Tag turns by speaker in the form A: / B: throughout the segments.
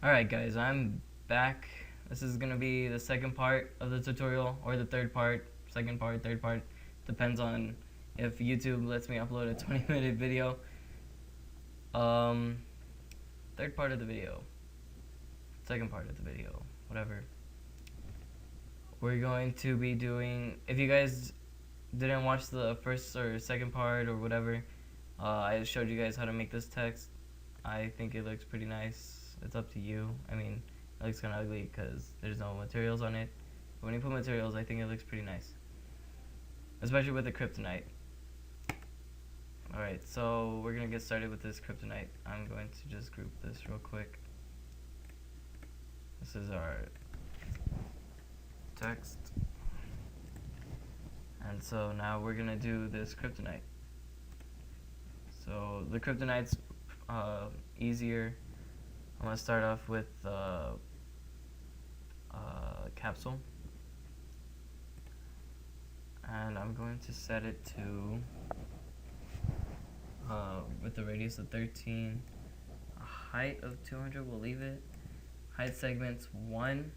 A: Alright guys, I'm back. This is going to be the second part of the tutorial, or the third part, second part, third part. Depends on if YouTube lets me upload a 20-minute video. Third part of the video, second part of the video, whatever. We're going to be doing, if you guys didn't watch the first or second part or whatever, I showed you guys how to make this text. I think it looks pretty nice. It's up to you. I mean, it looks kind of ugly because there's no materials on it. But when you put materials, I think it looks pretty nice. Especially with the Kryptonite. Alright, so we're going to get started with this Kryptonite. I'm going to just group this real quick. This is our text. And so now we're going to do this Kryptonite. So the Kryptonite's easier. I'm going to start off with capsule. And I'm going to set it to, with the radius of 13, a height of 200, we'll leave it. Height segments 1,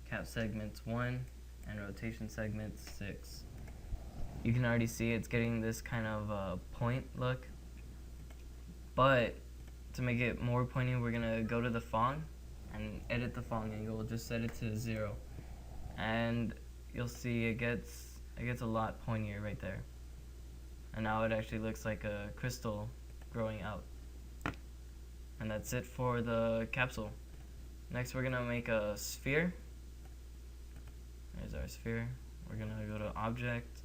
A: cap segments 1, and rotation segments 6. You can already see it's getting this kind of point look. But to make it more pointy, we're gonna go to the Fong and edit the Fong angle. We'll just set it to 0, and you'll see it gets a lot pointier right there. And now it actually looks like a crystal growing out. And that's it for the capsule. Next, we're gonna make a sphere. There's our sphere. We're gonna go to Object.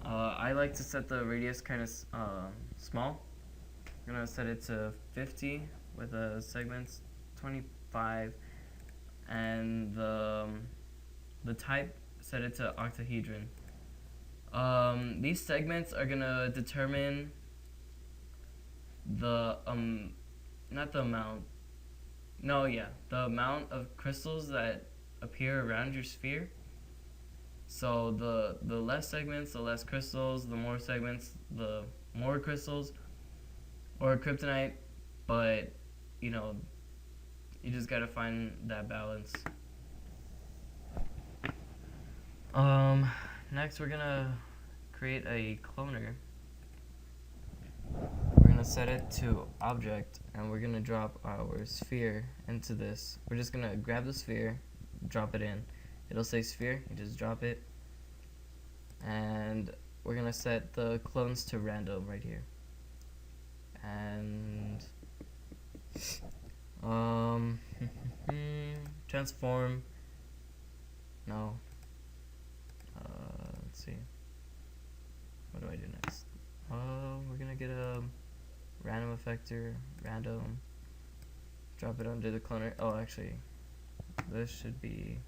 A: I like to set the radius kind of small. I'm gonna set it to 50 with the segments 25, and the type, set it to octahedron. These segments are gonna determine the not the amount. No, yeah, the amount of crystals that appear around your sphere. So the less segments, the less crystals. The more segments, the more crystals. Or Kryptonite, but you know, you just gotta find that balance. Next we're gonna create a cloner. We're gonna set it to Object, and we're gonna drop our sphere into this. We're just gonna grab the sphere, drop it in. It'll say sphere, you just drop it. And we're gonna set the clones to random right here. And transform, no, let's see, what do I do next? We're gonna get a random effector, random, drop it under the cloner. Oh, actually, this should be,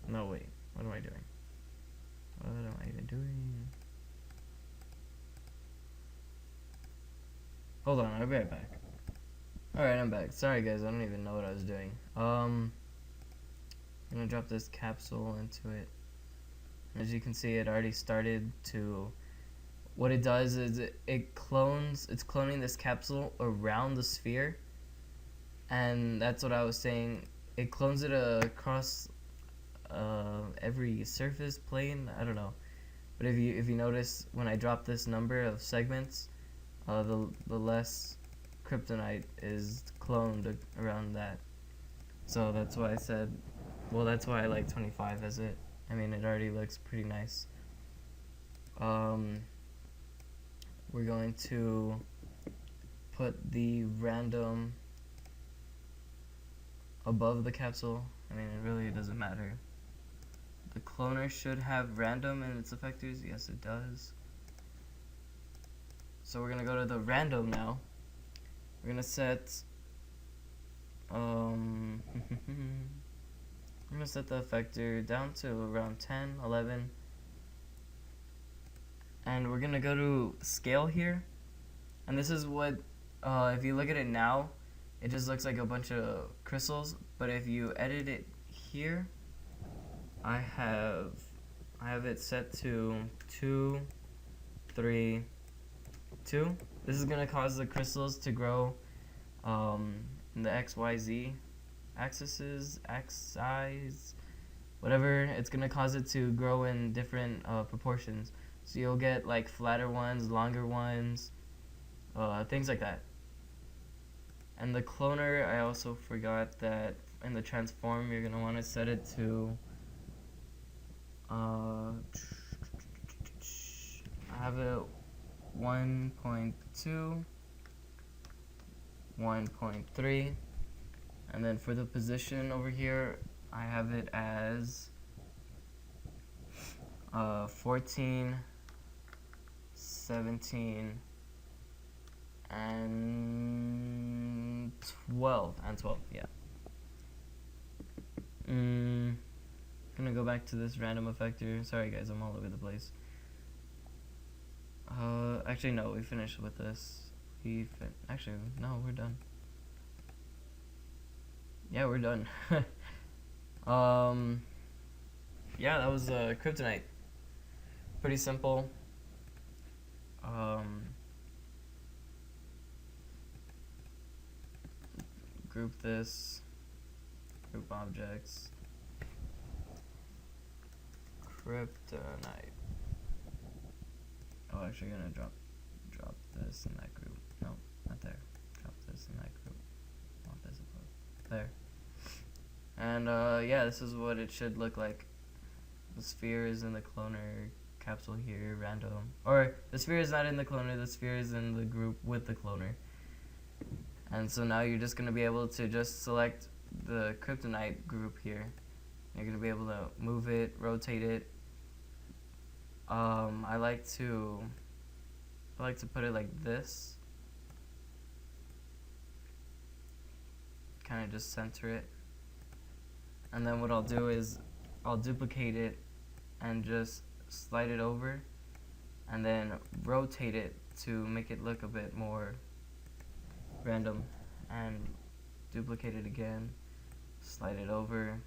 A: no, wait. What am I doing? What am I even doing? Hold on, I'll be right back. Alright, I'm back. Sorry guys, I don't even know what I was doing. I'm gonna drop this capsule into it. As you can see, it already started to, what it does is it's cloning this capsule around the sphere. And that's what I was saying. It clones it across every surface plane, I don't know, but if you notice, when I drop this number of segments, the less Kryptonite is cloned around that. So that's why I said, well, that's why I like 25 as it. I mean, it already looks pretty nice. We're going to put the random above the capsule. I mean, it really doesn't matter. The cloner should have random in its effectors. Yes, it does. So we're gonna go to the random now. We're gonna set I'm gonna set the effector down to around 10, 11, and we're gonna go to scale here. And this is what, if you look at it now, it just looks like a bunch of crystals. But if you edit it here, I have it set to 2, 3, 2. This is going to cause the crystals to grow in the XYZ axes, whatever. It's going to cause it to grow in different proportions. So you'll get like flatter ones, longer ones, things like that. And the cloner, I also forgot that in the transform, you're going to want to set it to I have it 1.2, 1.3, and then for the position over here, I have it as 14, 17, and 12, yeah. Gonna go back to this random effector. Sorry guys, I'm all over the place. Actually no, we finished with this. Actually, no, we're done. Yeah, we're done. Yeah, that was Kryptonite. Pretty simple. Group this. Group objects. Kryptonite. Oh, actually, gonna drop this in that group. No, not there. Drop this in that group. I want this above. There. And yeah, this is what it should look like. The sphere is in the cloner capsule here, random. Or the sphere is not in the cloner. The sphere is in the group with the cloner. And so now you're just gonna be able to just select the Kryptonite group here. You're gonna be able to move it, rotate it. I like to put it like this. Kind of just center it. And then what I'll do is I'll duplicate it and just slide it over and then rotate it to make it look a bit more random, and duplicate it again, slide it over.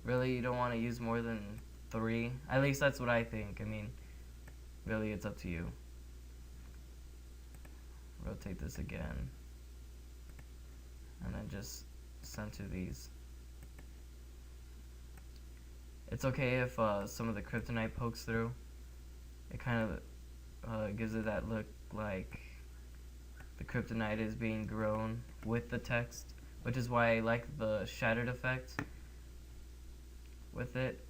A: Really, you don't want to use more than 3. At least that's what I think. I mean, really, it's up to you. Rotate this again. And then just center these. It's okay if some of the Kryptonite pokes through. It kind of gives it that look like the Kryptonite is being grown with the text, which is why I like the shattered effect with it.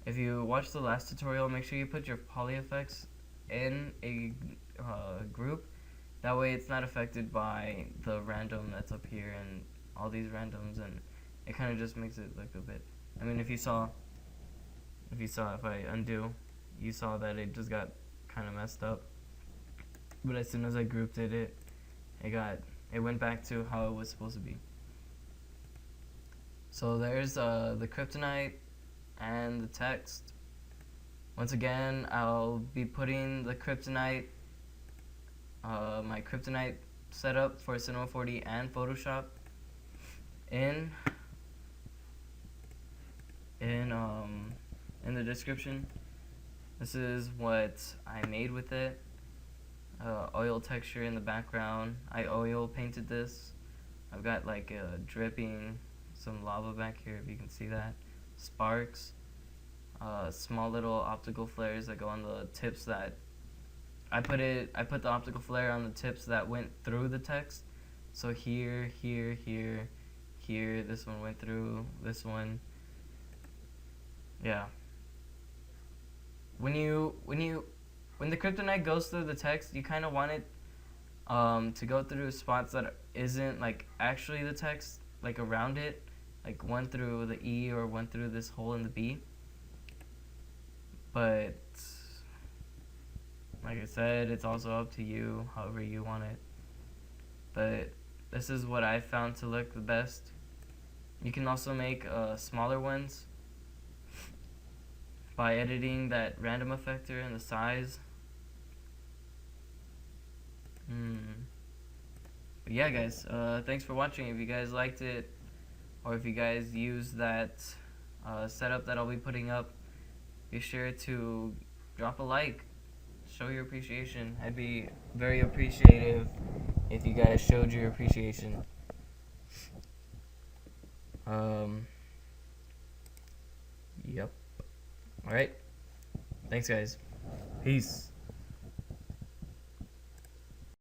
A: If you watch the last tutorial, make sure you put your poly effects in a group. That way it's not affected by the random that's up here and all these randoms, and it kind of just makes it look a bit. I mean, if I undo, you saw that it just got kind of messed up. But as soon as I grouped it went back to how it was supposed to be. So there's the Kryptonite and the text. Once again, I'll be putting the Kryptonite, my Kryptonite setup for Cinema 4D and Photoshop in the description. This is what I made with it. Oil texture in the background. I oil painted this. I've got like dripping some lava back here, if you can see that. Sparks. Small little optical flares that go on the tips that I put the optical flare on the tips that went through the text. So here, this one went through, this one. Yeah. When the Kryptonite goes through the text, you kind of want it to go through spots that isn't like actually the text, like around it, like one through the E or one through this hole in the B. But like I said, it's also up to you, however you want it. But this is what I found to look the best. You can also make smaller ones by editing that random effector and the size. But yeah, guys, thanks for watching. If you guys liked it, or if you guys use that setup that I'll be putting up, be sure to drop a like, show your appreciation. I'd be very appreciative if you guys showed your appreciation. Yep. Alright. Thanks, guys. Peace.